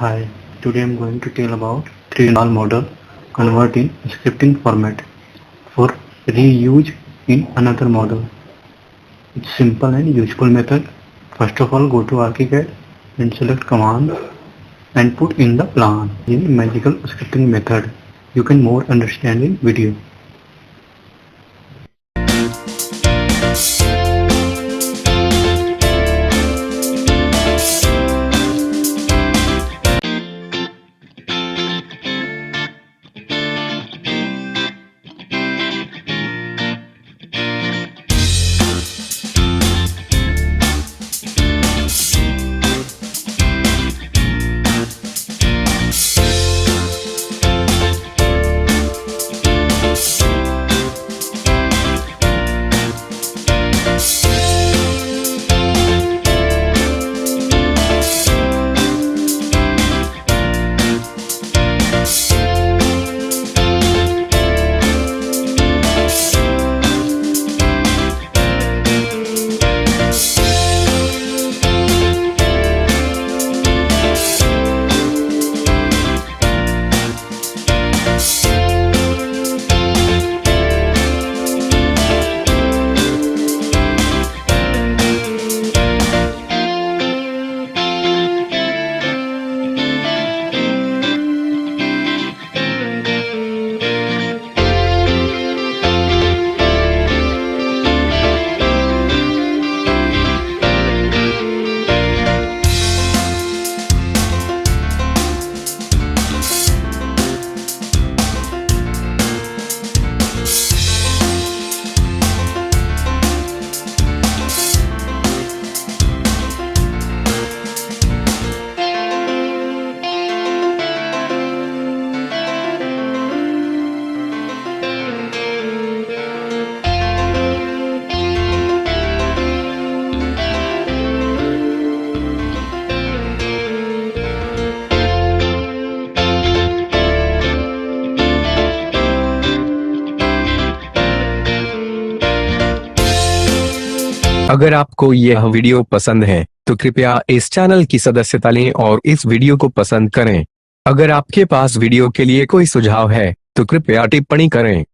Hi, today I'm going to tell about 3D model convert in scripting format for reuse in another model. It's simple and useful method. First of all, go to Archicad and select command and put in the plan in magical scripting method. You can more understand in video. अगर आपको यह video पसंद है तो कृपया इस channel की सदस्यता लें और इस वीडियो को पसंद करें। अगर आपके पास वीडियो के लिए कोई सुझाव है तो कृपया टिप्पणी करें।